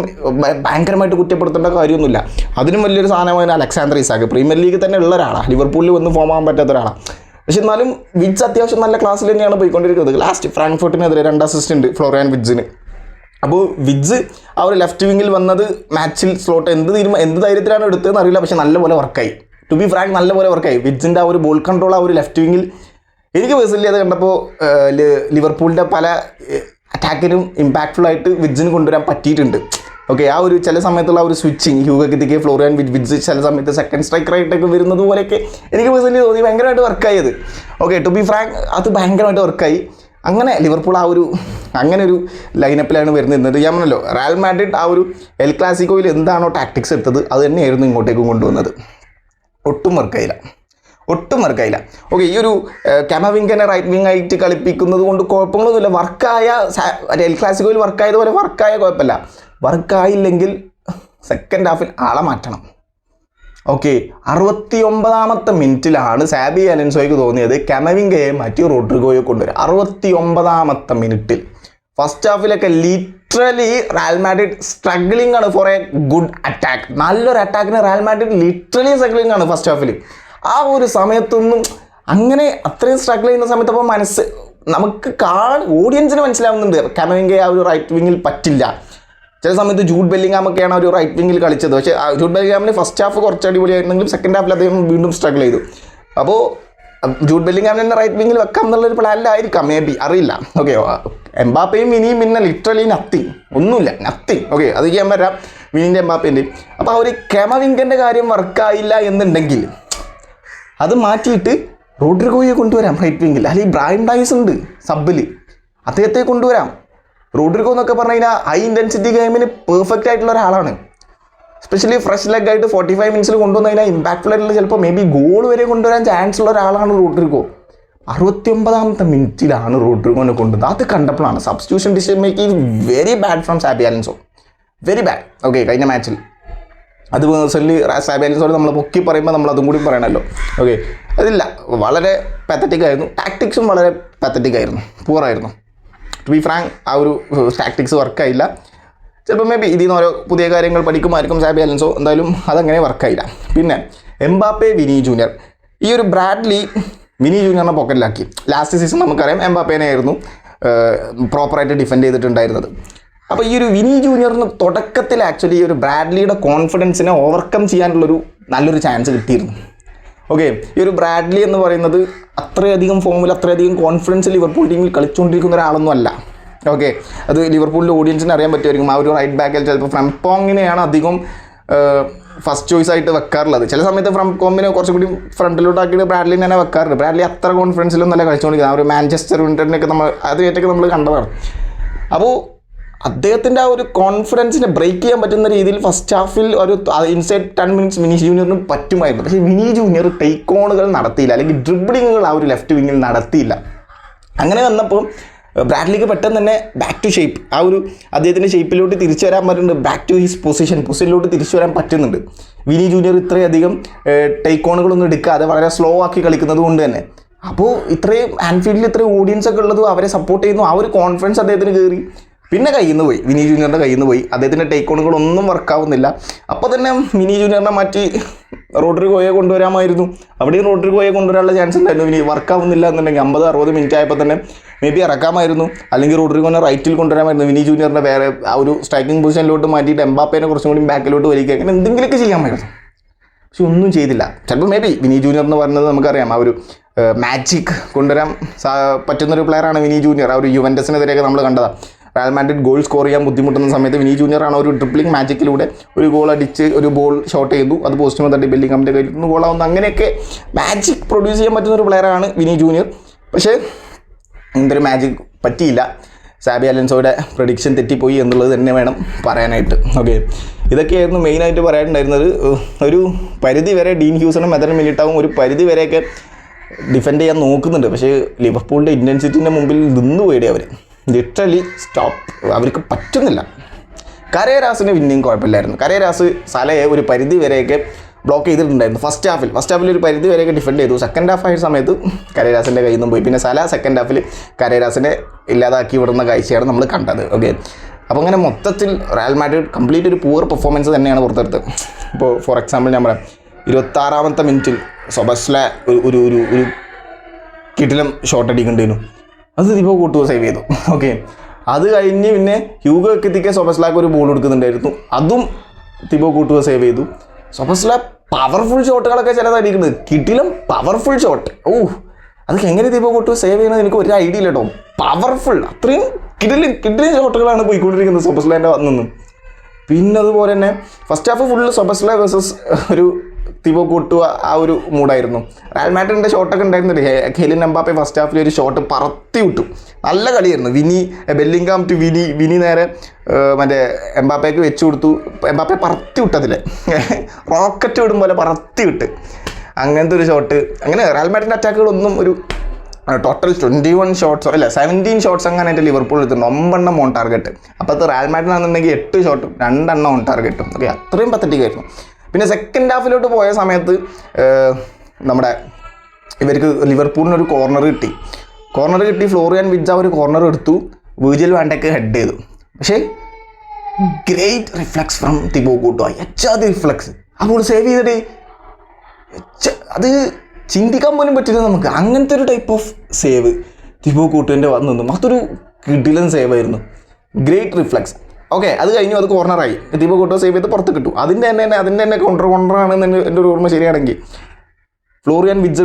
ഭയങ്കരമായിട്ട് കുറ്റപ്പെടുത്തേണ്ട കാര്യമൊന്നുമില്ല. അതിനും വലിയൊരു സാധനമാണ് അലക്സാണ്ടർ ഇസാക്ക്. പ്രീമിയർ ലീഗിൽ തന്നെ ഉള്ള ഒരാളാണ്, ലിവർപൂളിൽ വന്ന് ഫോം ആകാൻ പറ്റാത്ത ഒരാളാണ്. പക്ഷെ എന്നാലും വിഡ്സ് അത്യാവശ്യം നല്ല ക്ലാസ്സിൽ തന്നെയാണ് പോയിക്കൊണ്ടിരിക്കുന്നത്. ലാസ്റ്റ് ഫ്രാങ്ക്ഫർട്ടിനെതിരെ 2 അസിസ്റ്റ് ഉണ്ട് ഫ്ലോറിയാൻ വിഡ്ജിന്. അപ്പോൾ വിഡ്സ് ആ ഒരു ലെഫ്റ്റ് വിങ്ങിൽ വന്നത് മാച്ചിൽ സ്ലോട്ട് എന്ത് ധൈര്യത്തിലാണ് എടുത്തതെന്ന് അറിയില്ല. പക്ഷെ നല്ലപോലെ വർക്കായി. ടു ബി ഫ്രാങ്ക്, നല്ലപോലെ വർക്കായി. വിഡ്സിൻ്റെ ആ ഒരു ബോൾ കൺട്രോൾ ആ ഒരു ലെഫ്റ്റ് വിങ്ങിൽ എനിക്ക് പേഴ്സണലി അത് കണ്ടപ്പോൾ ലിവർപൂളിൻ്റെ പല അറ്റാക്കിനും ഇമ്പാക്റ്റ്ഫുൾ ആയിട്ട് വിഡ്സിന് കൊണ്ടുവരാൻ പറ്റിയിട്ടുണ്ട്. ഓക്കെ, ആ ഒരു ചില സമയത്തുള്ള ഒരു സ്വിച്ചിങ്, ഹ്യൂഗോ എത്തിക്ക് ഫ്ലോറിയൻ വിഡ്സ് ചില സമയത്ത് സെക്കൻഡ് സ്ട്രൈക്കറായിട്ടൊക്കെ വരുന്നത് പോലെയൊക്കെ എനിക്ക് പേഴ്സണലി തോന്നി ഭയങ്കരമായിട്ട് വർക്കായത്. ഓക്കെ, ടു ബി ഫ്രാങ്ക് അത് ഭയങ്കരമായിട്ട് വർക്കായി. അങ്ങനെ ലിവർപൂൾ ആ ഒരു അങ്ങനെ ഒരു ലൈനപ്പിലാണ് വരുന്നത്. ഞാൻ പറഞ്ഞല്ലോ, റയൽ മാഡ്രിഡ് ആ ഒരു എൽ ക്ലാസിക്കോയിൽ എന്താണോ ടാക്ടിക്സ് എടുത്തത് അത് തന്നെയായിരുന്നു ഇങ്ങോട്ടേക്കും കൊണ്ടുവന്നത്. ഒട്ടും വർക്കായില്ല. ഓക്കെ, ഈ ഒരു കാമവിംഗനെ റൈറ്റ് വിങ് ആയിട്ട് കളിപ്പിക്കുന്നത് കൊണ്ട് കുഴപ്പങ്ങളൊന്നുമില്ല. വർക്കായ എൽ ക്ലാസിക്കോയിൽ വർക്കായതുപോലെ വർക്കായ കുഴപ്പമില്ല. വർക്കായില്ലെങ്കിൽ സെക്കൻഡ് ഹാഫിൽ ആളെ മാറ്റണം. ഓക്കെ, 69ാമത്തെ മിനിറ്റിലാണ് സാബി അലൻസോയ്ക്ക് തോന്നിയത് കാമവിംഗയെ മാറ്റി റോഡ്രിഗോയെ കൊണ്ടുവരും. 69ാമത്തെ മിനിറ്റിൽ. ഫസ്റ്റ് ഹാഫിലൊക്കെ ലിറ്ററലി റയൽ മാഡ്രിഡ് സ്ട്രഗ്ലിംഗ് ആണ് ഫോർ എ ഗുഡ് അറ്റാക്ക്. നല്ലൊരു അറ്റാക്കിന് റയൽ മാഡ്രിഡ് ലിറ്ററലി സ്ട്രഗ്ലിംഗ് ആണ് ഫസ്റ്റ് ഹാഫിൽ. ആ ഒരു സമയത്തൊന്നും അങ്ങനെ അത്രയും സ്ട്രഗിൾ ചെയ്യുന്ന സമയത്ത് അപ്പോൾ നമുക്ക് ഓഡിയൻസിന് മനസ്സിലാവുന്നുണ്ട് കാമവിംഗയെ ആ ഒരു റൈറ്റ് വിങ്ങിൽ പറ്റില്ല. ചില സമയത്ത് ജൂഡ് ബെല്ലിംഗാമൊക്കെയാണ് ഒരു റൈറ്റ് വിങ്ങിൽ കളിച്ചത്. പക്ഷേ ജൂഡ് ബെല്ലിംഗാമിന് ഫസ്റ്റ് ഹാഫ് കുറച്ച് അടിപൊളിയായിരുന്നെങ്കിലും സെക്കൻഡ് ഹാഫിൽ അദ്ദേഹം വീണ്ടും സ്ട്രഗിൾ ചെയ്തു. അപ്പോൾ ജൂഡ് ബെല്ലിംഗാമിനെ തന്നെ റൈറ്റ് വിങ്ങിൽ വെക്കാം എന്നുള്ളൊരു പ്ലാനിലായിരിക്കാം, മേ ബി, അറിയില്ല. ഓക്കെ, എംബാപ്പയും വിനിയും പിന്നെ ലിറ്ററലി ഒന്നുമില്ല. ഓക്കെ, അത് ചെയ്യാൻ വരാം വിനിൻ്റെ എംബാപ്പേൻ്റെയും. അപ്പോൾ ആ ഒരു കാമവിംഗൻ്റെ കാര്യം വർക്കായില്ല എന്നുണ്ടെങ്കിൽ അത് മാറ്റിയിട്ട് റോഡ്രിഗോയെ കൊണ്ടുവരാം റൈറ്റ് വിങ്ങിൽ. അല്ലെങ്കിൽ ബ്രൈൻ ഡൈസ് ഉണ്ട് സബ്ബിൽ, അദ്ദേഹത്തെ കൊണ്ടുവരാം. റോഡ്രിഗോ എന്നൊക്കെ പറഞ്ഞു കഴിഞ്ഞാൽ ഹൈ ഇൻറ്റൻസിറ്റി ഗെയിമിന് പെർഫെക്റ്റ് ആയിട്ടുള്ള ഒരാളാണ്. സ്പെഷ്യലി ഫ്രഷ് ലെഗ് ആയിട്ട് 45 മിനിറ്റ്സിൽ കൊണ്ടുവന്നു കഴിഞ്ഞാൽ ഇമ്പാക്റ്റ്ഫുൾ ആയിട്ടുള്ള ചിലപ്പോൾ മേ ബി ഗോൾ വരെ കൊണ്ടുവരാൻ ചാൻസ് ഉള്ള ഒരാളാണ് റോഡ്രിഗോ. 69ാമത്തെ മിനിറ്റിലാണ് റോഡ്രിഗോനെ കൊണ്ടുവന്നത്. അത് കണ്ടപ്പോഴാണ് substitution decision making very bad from Sabi Alonso, very bad. Okay, കഴിഞ്ഞ മാച്ചിൽ അത് പേഴ്സണലി സാബി അലൻസോട് നമ്മൾ പൊക്കി പറയുമ്പോൾ നമ്മൾ അതും കൂടി പറയണമല്ലോ. ഓക്കെ, അതില്ല, വളരെ പാത്തറ്റിക് ആയിരുന്നു. ടാക്ടിക്സും വളരെ പാത്തറ്റിക് ആയിരുന്നു, പൂറായിരുന്നു. ടു ബി ഫ്രാങ്ക് ആ ഒരു ടാക്ടിക്സ് വർക്കായില്ല. ചിലപ്പോൾ മേ ബി ഇതിൽ നിന്ന് ഓരോ പുതിയ കാര്യങ്ങൾ പഠിക്കുമായിരിക്കും സാബി അലൻസോ. എന്തായാലും അതങ്ങനെ വർക്കായില്ല. പിന്നെ എംബാപ്പെ, വിനി ജൂനിയർ. ഈ ഒരു ബ്രാഡ്ലി വിനി ജൂനിയറിനെ പോക്കറ്റിലാക്കി. ലാസ്റ്റ് സീസൺ നമുക്കറിയാം എംബാപ്പേനെ ആയിരുന്നു പ്രോപ്പറായിട്ട് ഡിഫെൻഡ് ചെയ്തിട്ടുണ്ടായിരുന്നത്. അപ്പോൾ ഈ ഒരു വിനി ജൂനിയറിന് തുടക്കത്തിൽ ആക്ച്വലി ഈ ഒരു ബ്രാഡ്ലിയുടെ കോൺഫിഡൻസിനെ ഓവർകം ചെയ്യാനുള്ളൊരു നല്ലൊരു ചാൻസ് കിട്ടിയിരുന്നു. ഓക്കെ, ഈ ഒരു ബ്രാഡ്ലി എന്ന് പറയുന്നത് അത്രയധികം ഫോമിൽ അത്രയധികം കോൺഫിഡൻസ് ലിവർപൂൾ ടീമിൽ കളിച്ചുകൊണ്ടിരിക്കുന്ന ഒരാളൊന്നും അല്ല. ഓക്കെ, അത് ലിവർപൂളിൻ്റെ ഓഡിയൻസിന് അറിയാൻ പറ്റുമായിരിക്കും. ആ ഒരു റൈറ്റ് ബാക്കിൽ ചിലപ്പോൾ ഫ്രംപോങ്ങിനെയാണ് അധികം ഫസ്റ്റ് ചോയ്സ് ആയിട്ട് വെക്കാറുള്ളത്. ചില സമയത്ത് ഫ്രംപോങ്ങിനെ കുറച്ചുകൂടി ഫ്രണ്ടിലോട്ടാക്കിയിട്ട് ബ്രാഡ്ലിനെ തന്നെ വെക്കാറുണ്ട്. ബ്രാഡ്ലി അത്ര കോൺഫിഡൻസിലൊന്നും അല്ല കളിച്ചുകൊണ്ടിരിക്കുന്നത്. ആ ഒരു മാഞ്ചസ്റ്റർ യുണൈറ്റഡിനൊക്കെ നമ്മൾ അതിനേറ്റൊക്കെ നമ്മൾ കണ്ടതാണ്. അപ്പോൾ അദ്ദേഹത്തിൻ്റെ ആ ഒരു കോൺഫിഡൻസിനെ ബ്രേക്ക് ചെയ്യാൻ പറ്റുന്ന രീതിയിൽ ഫസ്റ്റ് ഹാഫിൽ ഒരു ഇൻസൈഡ് 10 മിനിറ്റ്സ് വിനി ജൂനിയറിന് പറ്റുമായിരുന്നു. പക്ഷേ വിനി ജൂനിയർ ടേക്ക് ഓണുകൾ നടത്തിയില്ല, അല്ലെങ്കിൽ ഡ്രിബിളിങ്ങുകൾ ആ ഒരു ലെഫ്റ്റ് വിങ്ങിൽ നടത്തിയില്ല. അങ്ങനെ വന്നപ്പോൾ ബ്രാഡ്ലിക്ക് പെട്ടെന്ന് തന്നെ ബാക്ക് ടു ഷേപ്പ്, ആ ഒരു അദ്ദേഹത്തിൻ്റെ ഷേപ്പിലോട്ട് തിരിച്ചു വരാൻ പറ്റുന്നുണ്ട്. ബാക്ക് ടു ഹിസ് പൊസിഷനിലോട്ട് തിരിച്ചു വരാൻ പറ്റുന്നുണ്ട്. വിനി ജൂനിയർ ഇത്രയധികം ടേക്ക് ഓണുകളൊന്നും എടുക്കാതെ വളരെ സ്ലോ ആക്കി കളിക്കുന്നത് കൊണ്ട് തന്നെ. അപ്പോൾ ഇത്രയും ആൻഫീൽഡിൽ ഇത്രയും ഓഡിയൻസ് ഒക്കെ ഉള്ളതും അവരെ സപ്പോർട്ട് ചെയ്യുന്നു, ആ ഒരു കോൺഫിഡൻസ് അദ്ദേഹത്തിന് കയറി. പിന്നെ കയ്യിൽ നിന്ന് പോയി, വിനി ജൂനിയറിൻ്റെ കയ്യിൽ നിന്ന് പോയി. അദ്ദേഹത്തിൻ്റെ ടേക്ക് ഓണുകളൊന്നും വർക്കാവുന്നില്ല. അപ്പോൾ തന്നെ വിനി ജൂനിയറിനെ മാറ്റി റോഡ്രിഗോയെ കൊണ്ടുവരാമായിരുന്നു. അവിടെയും റോഡ്രിഗോയെ കൊണ്ടുവരാനുള്ള ചാൻസ് ഉണ്ടായിരുന്നു. വിനി വർക്കാവുന്നില്ല എന്നുണ്ടെങ്കിൽ 50-60 മിനിറ്റ് ആയപ്പോൾ തന്നെ മേ ബി ഇറക്കാമായിരുന്നു. അല്ലെങ്കിൽ റോഡ്രിഗോനെ റൈറ്റിൽ കൊണ്ടുവരാമായിരുന്നു. വിനി ജൂനിയറിനെ വേറെ ആ ഒരു സ്ട്രൈക്കിംഗ് പൊസിഷനിലോട്ട് മാറ്റിയിട്ട് എംബാപ്പേനെ കുറച്ചും കൂടി ബാക്കിലോട്ട് വലിക്കുക, അങ്ങനെ എന്തെങ്കിലുമൊക്കെ ചെയ്യാമായിരുന്നു. പക്ഷെ ഒന്നും ചെയ്തില്ല. ചിലപ്പോൾ മേ ബി വിനി ജൂനിയർ എന്ന് പറയുന്നത് നമുക്കറിയാം, ആ ഒരു മാജിക് കൊണ്ടുവരാൻ പറ്റുന്നൊരു പ്ലെയറാണ് വിനി ജൂനിയർ. ആ ഒരു യുവൻറ്റസിനെതിരെയൊക്കെ നമ്മൾ കണ്ടതാണ്. റയൽ മാഡ്രിഡ് ഗോൾ സ്കോർ ചെയ്യാൻ ബുദ്ധിമുട്ടുന്ന സമയത്ത് വിനി ജൂനിയറാണ് ഒരു ട്രിപ്ലിംഗ് മാജിക്കിലൂടെ ഒരു ഗോൾ അടിച്ച് ഒരു ബോൾ ഷോട്ട് ചെയ്തു, അത് പോസ്റ്റുമേ തട്ടി ബെല്ലിംഗാമിൻ്റെ കയ്യിൽ നിന്ന് ഗോളാവുന്നു. അങ്ങനെയൊക്കെ മാജിക് പ്രൊഡ്യൂസ് ചെയ്യാൻ പറ്റുന്നൊരു പ്ലെയറാണ് വിനി ജൂനിയർ. പക്ഷേ എന്തൊരു മാജിക് പറ്റിയില്ല. സാബി അലൻസോയുടെ പ്രഡിക്ഷൻ തെറ്റിപ്പോയി എന്നുള്ളത് തന്നെ വേണം പറയാനായിട്ട്. ഓക്കെ, ഇതൊക്കെയായിരുന്നു മെയിനായിട്ട് പറയാനുണ്ടായിരുന്നത്. ഒരു പരിധി വരെ ഡീൻ ഹ്യൂസണും മെതൻ മിലിറ്റാവും ഒരു പരിധി വരെയൊക്കെ ഡിഫെൻഡ് ചെയ്യാൻ നോക്കുന്നുണ്ട്. പക്ഷേ ലിവർപൂളിൻ്റെ ഇൻറ്റൻസിറ്റിൻ്റെ മുമ്പിൽ നിന്നുപോയി അവർ. ലിറ്ററലി സ്റ്റോപ്പ്, അവർക്ക് പറ്റുന്നില്ല. കരേരാസിന് പിന്നെയും കുഴപ്പമില്ലായിരുന്നു. കരേരാസ് സലയെ ഒരു പരിധി വരെയൊക്കെ ബ്ലോക്ക് ചെയ്തിട്ടുണ്ടായിരുന്നു ഫസ്റ്റ് ഹാഫിൽ ഒരു പരിധി വരെയൊക്കെ ഡിഫെൻഡ് ചെയ്തു. സെക്കൻഡ് ഹാഫ് ആയ സമയത്ത് കരേരാസിൻ്റെ കയ്യിൽ നിന്നും പോയി. പിന്നെ സല സെക്കൻഡ് ഹാഫിൽ കരേരാസിനെ ഇല്ലാതാക്കി വിടുന്ന കാഴ്ചയാണ് നമ്മൾ കണ്ടത്. ഓക്കെ, അപ്പോൾ അങ്ങനെ മൊത്തത്തിൽ റയൽ മാഡ്രിഡ് കംപ്ലീറ്റ് ഒരു പൂർ പെർഫോമൻസ് തന്നെയാണ് പുറത്തെടുത്തത്. ഇപ്പോൾ ഫോർ എക്സാമ്പിൾ ഞാൻ പറയാം, 26ാമത്തെ മിനിറ്റിൽ സൊബസ്ലെ ഒരു കിടിലം ഷോട്ട് അടിക്കേണ്ടിയിരുന്നു. അത് തിബോ കൂട്ടുക സേവ് ചെയ്തു. ഓക്കെ, അത് കഴിഞ്ഞ് പിന്നെ ഹ്യൂഗോ എത്തിക്ക് സൊബസ്ലാക്ക് ഒരു ബോൾ കൊടുക്കുന്നുണ്ടായിരുന്നു, അതും തിബോ കൂട്ടുക സേവ് ചെയ്തു. സൊബസ്ല പവർഫുൾ ഷോട്ടുകളൊക്കെ ചിലത് അടിക്കുന്നത്, കിടിലം പവർഫുൾ ഷോട്ട്. അതൊക്കെ എങ്ങനെ ദീപക് കോർട്ടുവ സേവ് ചെയ്യണമെന്ന് എനിക്ക് ഒരു ഐഡിയ ഇല്ല കേട്ടോ. പവർഫുൾ, അത്രയും കിടിലൻ ഷോട്ടുകളാണ് പോയിക്കൊണ്ടിരിക്കുന്നത് സോബസ്ലൈൻ്റെ വന്നു. പിന്നെ അതുപോലെ തന്നെ ഫസ്റ്റ് ഹാഫ് ഫുള്ള് സോബസ്ലൈ വേഴ്സസ് ഒരു ദീപക് കോർട്ടുവ ആ ഒരു മൂഡായിരുന്നു. റയൽ മാഡ്രിഡിൻ്റെ ഷോട്ടൊക്കെ ഉണ്ടായിരുന്നുണ്ട്. കെലിൻ എംബാപ്പെ ഫസ്റ്റ് ഹാഫിൽ ഒരു ഷോട്ട് പറത്തി വിട്ടു, നല്ല കളിയായിരുന്നു. ബെല്ലിംഗാം ടു വിനി നേരെ മറ്റേ എംബാപ്പയ്ക്ക് വെച്ച് കൊടുത്തു, എംബാപ്പെ പറത്തി വിട്ടതില്ലേ, റോക്കറ്റ് വിടും പോലെ പറത്തി വിട്ട് അങ്ങനത്തെ ഒരു ഷോട്ട്. അങ്ങനെ റയൽ മാഡ്രിഡിൻ്റെ അറ്റാക്കുകളൊന്നും ഒരു ടോട്ടൽ 21 ഷോട്ട്സോ അല്ല 17 ഷോട്ട്സ് അങ്ങനെ ലിവർപൂൾ എടുത്തിട്ടുണ്ട്, 9 ഓൺ ടാർഗറ്റ്. അപ്പോഴത്തെ റയൽ മാഡ്രിഡ് ആണെന്നുണ്ടെങ്കിൽ 8 ഷോട്ടും 2 ഓൺ ടാർഗറ്റും. ഓക്കെ, അത്രയും പത്തറ്റിക് ആയിരുന്നു. പിന്നെ സെക്കൻഡ് ഹാഫിലോട്ട് പോയ സമയത്ത് നമ്മുടെ ഇവർക്ക് ലിവർപൂളിനൊരു കോർണർ കിട്ടി. ഫ്ലോറിയൻ വിഡ്സ് ആ ഒരു കോർണർ എടുത്തു, വിർജിൽ വാൻ ഡൈക്ക് ഹെഡ് ചെയ്തു. പക്ഷേ ഗ്രേറ്റ് റിഫ്ലക്സ് ഫ്രം ദീപക് കോർട്ടുവ, എച്ചാതി റിഫ്ലക്സ്. അപ്പോൾ സേവ് ചെയ്തിട്ട് അത് ചിന്തിക്കാൻ പോലും പറ്റില്ല നമുക്ക്. അങ്ങനത്തെ ഒരു ടൈപ്പ് ഓഫ് സേവ് ദീപക് കോർട്ടുവിൻ്റെ വന്നു, അതൊരു കിടിലൻ സേവ് ആയിരുന്നു. Great reflux. ഓക്കെ, അത് കഴിഞ്ഞു, അത് കോർണറായി. ദീപക് കോർട്ടുവ സേവ് ചെയ്ത് പുറത്ത് കിട്ടും. അതിൻ്റെ തന്നെ കോർണറാണെന്ന് എൻ്റെ ഒരു ഓർമ്മ ശരിയാണെങ്കിൽ ഫ്ലോറിയൻ വിഡ്സ്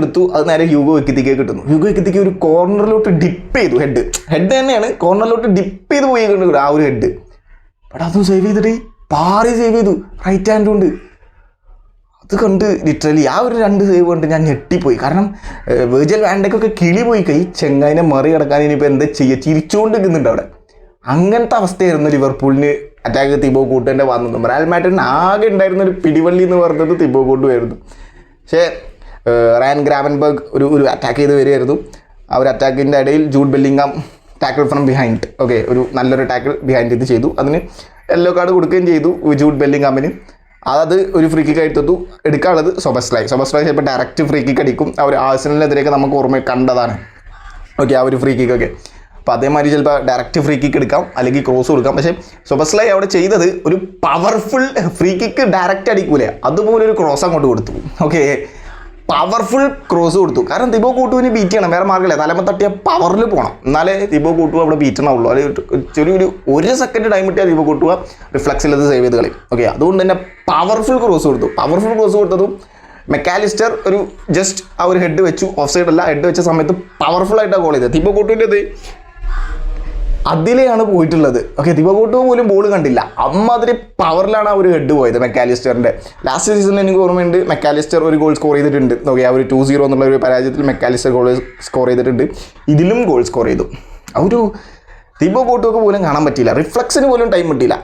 എടുത്തു, അത് നേരെ ഹ്യൂഗോ എക്കിത്തിക്ക് കിട്ടുന്നു. ഹ്യൂഗോ എക്കിത്തിക്ക് ഒരു കോർണറിലോട്ട് ഡിപ്പ് ചെയ്തു, ഹെഡ് തന്നെയാണ്, കോർണറിലോട്ട് ഡിപ്പ് ചെയ്ത് പോയി കണ്ടു ആ ഒരു ഹെഡ്. ബട്ട് അതും സേവ് ചെയ്തിട്ട് പാറി സേവ് ചെയ്തു, റൈറ്റ് ഹാൻഡ് കൊണ്ട്. അത് കണ്ട് ലിറ്ററലി ആ ഒരു 2 സേവ് കൊണ്ട് ഞാൻ ഞെട്ടിപ്പോയി. കാരണം വിർജിൽ വാൻ ഡൈക്കൊക്കെ കിളി പോയി കൈ ചെങ്ങായിനെ മറികടക്കാൻ ഇനിയിപ്പോൾ എന്താ ചെയ്യുക, ചിരിച്ചുകൊണ്ട് നിൽക്കുന്നുണ്ട് അവിടെ. അങ്ങനത്തെ അവസ്ഥയായിരുന്നു ലിവർപൂളിന് അറ്റാക്ക് ദീപക് കോർട്ടുവിൻ്റെ വന്നത്. റയൽ മാഡ്രിഡിന് ആകെ ഉണ്ടായിരുന്ന ഒരു പിടിവള്ളി എന്ന് പറയുന്നത് ദീപക് കോർട്ടുവായിരുന്നു. പക്ഷേ റയൻ ഗ്രാവൻബർഗ് ഒരു അറ്റാക്ക് ചെയ്ത് വരികയായിരുന്നു. ആ ഒരു അറ്റാക്കിൻ്റെ ഇടയിൽ Jude Bellingham tackle from behind, okay, ഒരു നല്ലൊരു ടാക്കിൾ ബിഹൈൻഡ് ഇത് ചെയ്തു. അതിന് യെല്ലോ കാർഡ് കൊടുക്കുകയും ചെയ്തു ജൂഡ് ബെല്ലിംഗാമിന്. അത് ഒരു ഫ്രീ കിക്ക് എടുത്തു. എടുക്കാനുള്ളത് സോബസ്ലൈ ചിലപ്പോൾ ഡയറക്റ്റ് ഫ്രീ കിക്ക് അടിക്കും. ആ ഒരു ആഴ്സണലിനെതിരെയൊക്കെ നമുക്ക് ഓർമ്മ കണ്ടതാണ്. ഓക്കെ, ആ ഒരു ഫ്രീ കിക്കൊക്കെ. അപ്പോൾ അതേമാതിരി ചിലപ്പോൾ ഡയറക്റ്റ് ഫ്രീ കിക്ക് എടുക്കാം, അല്ലെങ്കിൽ ക്രോസ് കൊടുക്കാം. പക്ഷേ സോബസ്ലൈ അവിടെ ചെയ്തത് ഒരു പവർഫുൾ ഫ്രീ കിക്ക് ഡയറക്റ്റ് അടിക്കൂലേ, അതുപോലെ ഒരു ക്രോസ് അങ്ങോട്ട് കൊടുത്തു. ഓക്കെ, പവർഫുൾ ക്രോസ് കൊടുത്തു. കാരണം ദീപക് കോർട്ടുവിന് ബീറ്റ് ചെയ്യണം, വേറെ മാർഗ്ഗമില്ല. തലമ തട്ടിയ പവറിൽ പോകണം, എന്നാലേ ദീപക് കോർട്ടുവ അവിടെ ബീറ്റണുള്ളൂ. അത് ഒരു സെക്കൻഡ് ടൈം കിട്ടിയാൽ ദീപക് കോർട്ടുവ റിഫ്ലക്സിൽ അത് സേവ് ചെയ്ത് കളയും. ഓക്കെ, അതുകൊണ്ട് തന്നെ പവർഫുൾ ക്രോസ് കൊടുത്തതും മെക്കാലിസ്റ്റർ ഒരു ജസ്റ്റ് ആ ഒരു ഹെഡ് വെച്ചു, ഓഫ് സൈഡ് അല്ല, ഹെഡ് വെച്ച സമയത്ത് പവർഫുള്ളായിട്ടാണ് ഗോൾ ചെയ്തത്. ദീപക് കോർട്ടുവിൻ്റെ അതിലെയാണ് പോയിട്ടുള്ളത്. ഓക്കെ, ദീപക് കോർട്ടുവ പോലും ബോൾ കണ്ടില്ല, അമ്മാതിരി പവറിലാണ് ആ ഒരു ഹെഡ് പോയത് മെക്കാലിസ്റ്ററിൻ്റെ. ലാസ്റ്റ് സീസണിൽ എനിക്ക് ഓർമ്മയുണ്ട്, മെക്കാലിസ്റ്റർ ഒരു ഗോൾ സ്കോർ ചെയ്തിട്ടുണ്ട്. ഓക്കെ, ആ ഒരു 2-0 എന്നുള്ള ഒരു പരാജയത്തിൽ മെക്കാലിസ്റ്റർ ഗോൾ സ്കോർ ചെയ്തിട്ടുണ്ട്. ഇതിലും ഗോൾ സ്കോർ ചെയ്തു. ആ ഒരു ദീപക് കോർട്ടുവക്ക് പോലും കാണാൻ പറ്റിയില്ല, റിഫ്ലക്സിന് പോലും ടൈം കിട്ടിയില്ല.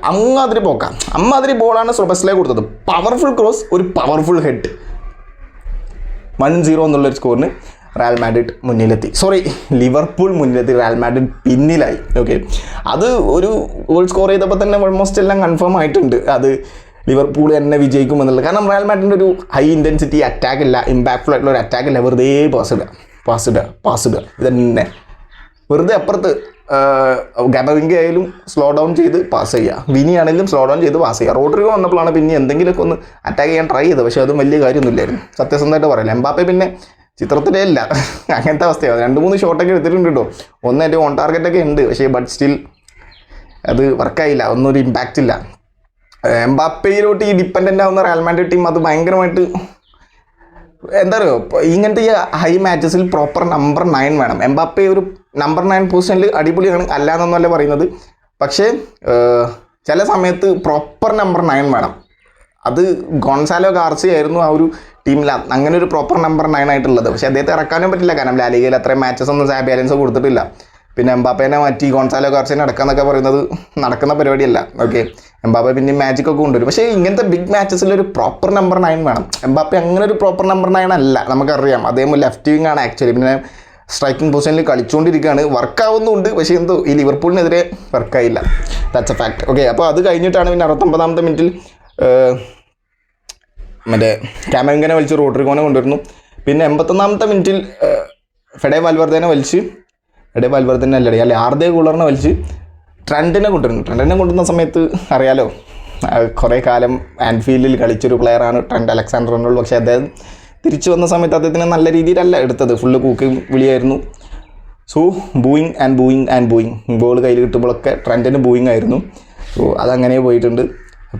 അമ്മാതിരി ബോളാണ് സോബസ്ലൈ കൊടുത്തത്. പവർഫുൾ ക്രോസ്, ഒരു പവർഫുൾ ഹെഡ്. 1-0 എന്നുള്ളൊരു സ്കോറിന് റയൽ മാഡ്രിഡ് ലിവർപൂൾ മുന്നിലെത്തി, റയൽ മാഡ്രിഡ് പിന്നിലായി. ഓക്കെ, അത് ഒരു ഗോൾ സ്കോർ ചെയ്തപ്പോൾ തന്നെ ഓൾമോസ്റ്റ് എല്ലാം കൺഫേം ആയിട്ടുണ്ട്, അത് ലിവർപൂൾ തന്നെ വിജയിക്കും എന്നുള്ളത്. കാരണം റയൽ മാഡ്രിഡിൻ്റെ ഒരു ഹൈ ഇൻറ്റൻസിറ്റി അറ്റാക്ക് ഇല്ല, ഇമ്പാക്ട്ഫുൾ ആയിട്ടുള്ള ഒരു അറ്റാക്ക് ഇല്ല. വെറുതെ പാസ് ഇടുക ഇതന്നെ. വെറുതെ അപ്പുറത്ത് ഗാബറിംഗ ആയാലും സ്ലോ ഡൗൺ ചെയ്ത് പാസ് ചെയ്യുക, വിനി ആണെങ്കിലും സ്ലോ ഡൗൺ ചെയ്ത് പാസ് ചെയ്യുക. റോഡ്രിഗോ വന്നപ്പോഴാണ് പിന്നെ എന്തെങ്കിലുമൊക്കെ ഒന്ന് അറ്റാക്ക് ചെയ്യാൻ ട്രൈ ചെയ്തത്. പക്ഷേ അതും വലിയ കാര്യമൊന്നുമില്ലായിരുന്നു, സത്യസന്ധമായിട്ട് പറയില്ല. എംബാപ്പെ പിന്നെ ചിത്രത്തിലേ ഇല്ല, അങ്ങനത്തെ അവസ്ഥയാണ്. 2-3 ഷോട്ടൊക്കെ എടുത്തിട്ടുണ്ട് കേട്ടോ, ഒന്നേറ്റ ഓൺ ടാർഗറ്റൊക്കെ ഉണ്ട്. പക്ഷേ ബട്ട് സ്റ്റിൽ അത് വർക്കായില്ല, ഒന്നും ഒരു ഇമ്പാക്റ്റ് ഇല്ല. എംബാപ്പയിലോട്ട് ഈ ഡിപ്പെൻഡൻ്റ് ആവുന്ന റയൽ മാഡ്രിഡ് ടീം അത് ഭയങ്കരമായിട്ട് എന്താ പറയുക, ഇങ്ങനത്തെ ഈ ഹൈ മാച്ചസിൽ പ്രോപ്പർ നമ്പർ 9 വേണം. എംബാപ്പെ ഒരു നമ്പർ 9 പൊസിഷനിൽ അടിപൊളിയാണ്, അല്ലാന്നൊന്നുമല്ല പറയുന്നത്. പക്ഷേ ചില സമയത്ത് പ്രോപ്പർ നമ്പർ 9 വേണം. അത് ഗോൺസാലോ ഗാർസി ആയിരുന്നു ആ ഒരു ടീമിൽ അങ്ങനെ ഒരു പ്രോപ്പർ നമ്പർ 9 ആയിട്ടുള്ളത്. പക്ഷേ അദ്ദേഹത്തെ ഇറക്കാനും പറ്റില്ല, കാരണം ലാലിഗയിൽ അത്രയും മാച്ചസ് ഒന്നും സാബി അലൻസോ കൊടുത്തിട്ടില്ല. പിന്നെ എംബാപ്പേനെ മാറ്റി ഗോൺസാലോ ഗാർസിനെ അടക്കാന്നൊക്കെ പറയുന്നത് നടക്കുന്ന പരിപാടിയല്ല. ഓക്കെ, എംബാപ്പെ പിന്നെ മാജിക്കൊക്കെ കൊണ്ടുവരും. പക്ഷേ ഇങ്ങനത്തെ ബിഗ് മാച്ചസിൽ ഒരു പ്രോപ്പർ നമ്പർ 9 വേണം. എംബാപ്പെ അങ്ങനെ ഒരു പ്രോപ്പർ നമ്പർ 9 അല്ല, നമുക്കറിയാം. അദ്ദേഹം ലെഫ്റ്റ് വിങ് ആണ് ആക്ച്വലി. പിന്നെ സ്ട്രൈക്കിംഗ് പൊസിഷനിൽ കളിച്ചുകൊണ്ടിരിക്കുകയാണ്, വർക്കാവുന്നുണ്ട്. പക്ഷേ എന്തോ ഈ ലിവർപൂളിനെതിരെ വർക്കായില്ല, ദാറ്റ്സ് എ ഫാക്ട്. ഓക്കെ, അപ്പോൾ അത് കഴിഞ്ഞിട്ടാണ് പിന്നെ 69ാമത്തെ മിനിറ്റിൽ മറ്റേ കാമവിംഗനെ വലിച്ച് റോഡ്രിഗോനെ കൊണ്ടുവരുന്നു. പിന്നെ 81ാമത്തെ മിനിറ്റിൽ ഫെഡെ വാൽവർദേനെ ആർദെ ഗുളറിനെ വലിച്ച് ട്രെൻഡിനെ കൊണ്ടുവരുന്ന സമയത്ത് അറിയാലോ, കുറേ കാലം ആൻഫീൽഡിൽ കളിച്ചൊരു പ്ലെയറാണ് ട്രെൻഡ് അലക്സാണ്ടർ-ആർണോൾഡ്. പക്ഷേ അദ്ദേഹം തിരിച്ചു വന്ന സമയത്ത് അദ്ദേഹത്തിന് നല്ല രീതിയിലല്ല എടുത്തത്, ഫുള്ള് കൂക്കി വിളിയായിരുന്നു. സോ ബൂയിങ് ബോൾ കയ്യിൽ കിട്ടുമ്പോഴൊക്കെ ട്രെൻഡിന് ബൂയിങ് ആയിരുന്നു. സോ അതങ്ങനെ പോയിട്ടുണ്ട്.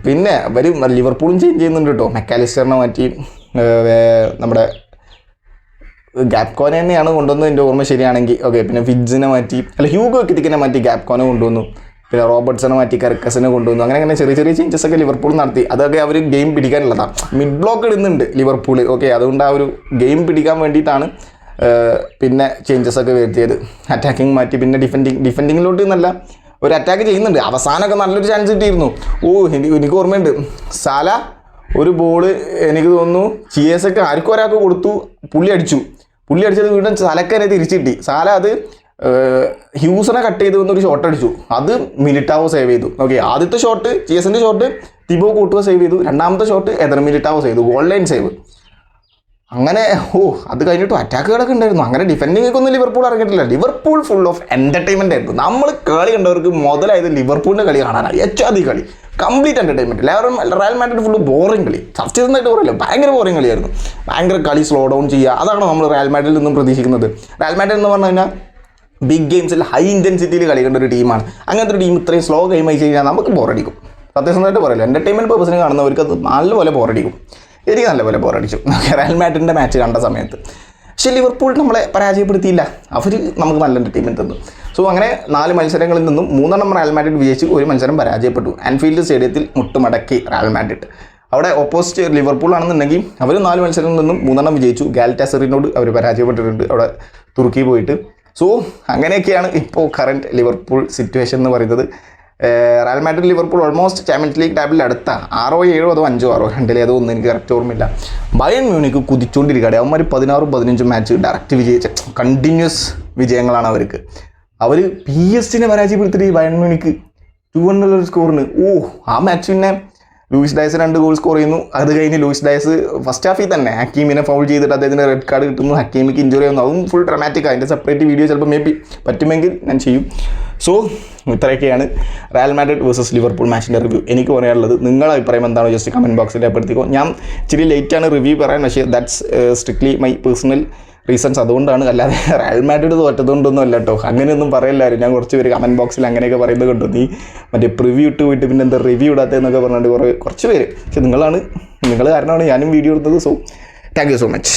പിന്നെ അവർ ലിവർപൂളും ചേഞ്ച് ചെയ്യുന്നുണ്ട് കേട്ടോ. മെക്കാലിസ്റ്ററിനെ മാറ്റി നമ്മുടെ ഗ്യാപ്കോനെ തന്നെയാണ് കൊണ്ടുവന്നത് എൻ്റെ ഓർമ്മ ശരിയാണെങ്കിൽ. ഓക്കെ, പിന്നെ ഫിഡ്സിനെ മാറ്റി, അല്ല ഹ്യൂഗോ എക്കിത്തിക്കിനെ മാറ്റി ഗ്യാപ്കോനെ കൊണ്ടുവന്നു. പിന്നെ റോബർട്ട്സനെ മാറ്റി കർക്കസിനെ കൊണ്ടുവന്നു. അങ്ങനെ ചെറിയ ചെറിയ ചേഞ്ചസ് ഒക്കെ ലിവർപൂൾ നടത്തി. അതൊക്കെ അവർ ഗെയിം പിടിക്കാനുള്ളതാണ്. മിഡ് ബ്ലോക്ക് ഇടുന്നുണ്ട് ലിവർപൂൾ. ഓക്കെ, അതുകൊണ്ട് ആ ഒരു ഗെയിം പിടിക്കാൻ വേണ്ടിയിട്ടാണ് പിന്നെ ചേഞ്ചസ് ഒക്കെ വരുത്തിയത്. അറ്റാക്കിങ് മാറ്റി, പിന്നെ ഡിഫെൻഡിങ്ങിലോട്ട് എന്നല്ല ഒരു അറ്റാക്ക് ചെയ്യുന്നുണ്ട്. അവസാനമൊക്കെ നല്ലൊരു ചാൻസ് കിട്ടിയിരുന്നു. എനിക്ക് ഓർമ്മയുണ്ട്, സാല ഒരു ബോൾ എനിക്ക് തോന്നുന്നു ചിയേസൊക്കെ ആർക്കും ഒരാൾക്ക് കൊടുത്തു, പുള്ളി അടിച്ചത് വീണ്ടും സാലക്കനെ തിരിച്ചു കിട്ടി. സാല അത് ഹ്യൂസിനെ കട്ട് ചെയ്ത് വന്നൊരു ഷോട്ട് അടിച്ചു. അത് മിലിറ്റാവോ സേവ് ചെയ്തു. ഓക്കെ, ആദ്യത്തെ ഷോട്ട് ചിയേസിൻ്റെ ഷോട്ട് തിബോ കൂട്ടുക സേവ് ചെയ്തു. രണ്ടാമത്തെ ഷോട്ട് എദർ മിലിറ്റാവോ ചെയ്തു. Goal line save. അങ്ങനെ അത് കഴിഞ്ഞിട്ടും അറ്റാക്കുകളൊക്കെ ഉണ്ടായിരുന്നു. അങ്ങനെ ഡിഫെൻഡിങ്ങൊന്നും ലിവർപൂൾ ഇറങ്ങിയിട്ടില്ല. ലിവർപൂൾ ഫുൾ ഓഫ് എൻ്റർടൈൻമെൻ്റ് ആയിരുന്നു. നമ്മൾ കളി കണ്ടവർക്ക് മുതലായത് ലിവർപൂളിൻ്റെ കളി കാണാനാണ്. എച്ചാതി കളി complete entertainment. Real Madrid full boring കളി. സത്യസന്ധമായിട്ട് പറയില്ല, ഭയങ്കര ബോറിംഗ് കളിയായിരുന്നു. ഭയങ്കര കളി സ്ലോ ഡൗൺ ചെയ്യുക, അതാണ് നമ്മൾ റയൽ മാഡ്രിഡിൽ നിന്നും പ്രതീക്ഷിക്കുന്നത്. റയൽ മാഡ്രിഡ് എന്ന് പറഞ്ഞു കഴിഞ്ഞാൽ ബിഗ് ഗെയിംസിൽ ഹൈ ഇൻറ്റൻസിറ്റിയിൽ കളിക്കേണ്ട ഒരു ടീമാണ്. അങ്ങനത്തെ ഒരു ടീം ഇത്രയും സ്ലോ ഗെയിം ആയി കഴിഞ്ഞാൽ നമുക്ക് ബോറടിക്കും. സത്യസന്ധമായിട്ട് പറയില്ല, എൻ്റർടൈൻമെൻറ്റ് പർപ്പസിന് കാണുന്നവർക്ക് അത് നല്ലപോലെ ബോറടിക്കും. എനിക്ക് നല്ലപോലെ ബോറടിച്ചു റയൽ മാഡ്രിഡിൻ്റെ മാച്ച് കണ്ട സമയത്ത്. പക്ഷേ ലിവർപൂൾ നമ്മളെ പരാജയപ്പെടുത്തിയില്ല. അവർ നമുക്ക് നല്ല എൻ്റർടൈൻമെൻറ്റ് തന്നു. സോ അങ്ങനെ 4 മത്സരങ്ങളിൽ നിന്നും 3 റയൽ മാഡ്രിഡ് വിജയിച്ചു, 1 മത്സരം പരാജയപ്പെട്ടു. ആൻഫീൽഡ് സ്റ്റേഡിയത്തിൽ മുട്ടുമടക്കി റയൽ മാഡ്രിഡ്. അവിടെ ഓപ്പോസിറ്റ് ലിവർപൂൾ ആണെന്നുണ്ടെങ്കിൽ അവർ 4 മത്സരങ്ങളിൽ നിന്നും 3 വിജയിച്ചു. ഗാലറ്റാസറിനോട് അവർ പരാജയപ്പെട്ടിട്ടുണ്ട് അവിടെ തുർക്കി പോയിട്ട്. സോ അങ്ങനെയൊക്കെയാണ് ഇപ്പോൾ കറൻറ്റ് ലിവർപൂൾ സിറ്റുവേഷൻ എന്ന് പറയുന്നത്. Real Madrid Liverpool almost champions league ടാബിൽ അടുത്ത 6 7 അതോ 5 6 രണ്ടിലെ അതോ ഒന്നും എനിക്ക് കറക്റ്റ് ഓർമ്മയില്ല. ബയൺ മ്യൂണിക്ക് കുതിച്ചുകൊണ്ടിരിക്കുകയാണ്. അവന്മാർ 16 15 മാച്ച് ഡയറക്റ്റ് വിജയിച്ച കണ്ടിന്യൂസ് വിജയങ്ങളാണ് അവർക്ക്. അവർ PSG പരാജയപ്പെടുത്തിയിട്ട് ബയൺ മ്യൂണിക്ക് 2-1 സ്കോറിന്. ആ മാച്ച് പിന്നെ ലൂയിസ് ഡയസ് 2 ഗോൾ സ്കോർ ചെയ്യുന്നു. അത് കഴിഞ്ഞ് ലൂയിസ് ഡയസ് ഫസ്റ്റ് ഹാഫിൽ തന്നെ ഹക്കീമിനെ ഫൗൾ ചെയ്തിട്ട് അദ്ദേഹത്തിന് റെഡ് കാർഡ് കിട്ടുന്നു. ഹക്കീമിക്ക് ഇഞ്ചുറി ആവുന്നു. അതും ഫുൾ ഡ്രമാറ്റിക്. അതിൻ്റെ സെപ്പറേറ്റ് വീഡിയോ ചിലപ്പോൾ പറ്റുമെങ്കിൽ ഞാൻ ചെയ്യും. സോ ഇത്രയൊക്കെയാണ് റയൽ മാഡ്രിഡ് വേഴ്സസ് ലിവർപൂൾ മാച്ചിൻ്റെ റിവ്യൂ. എനിക്ക് പറയാനുള്ളത്, നിങ്ങളുടെ അഭിപ്രായം എന്താണോ ജസ്റ്റ് കമൻറ്റ് ബോക്സിൽ രേഖപ്പെടുത്തിക്കോ. ഞാൻ ഇച്ചിരി ലേറ്റാണ് റിവ്യൂ പറയാൻ, പക്ഷേ that's strictly my personal reasons. അതുകൊണ്ടാണ്, അല്ലാതെ റയൽ മാഡ്രിഡ് തോറ്റതുകൊണ്ടൊന്നും അല്ല കേട്ടോ. അങ്ങനെയൊന്നും പറയില്ലായിരുന്നു. ഞാൻ കുറച്ച് പേര് കമൻറ്റ് ബോക്സിൽ അങ്ങനെയൊക്കെ പറയുന്നത് കണ്ടു. നീ മറ്റേ പ്രിവ്യൂ ഇട്ട് പോയിട്ട് പിന്നെ എന്താ റിവ്യൂ ഇടാത്തതെന്നൊക്കെ പറഞ്ഞിട്ട് കുറച്ച് പേര്. പക്ഷേ നിങ്ങൾ കാരണമാണ് ഞാനും വീഡിയോ എടുത്തത്. So thank you so much.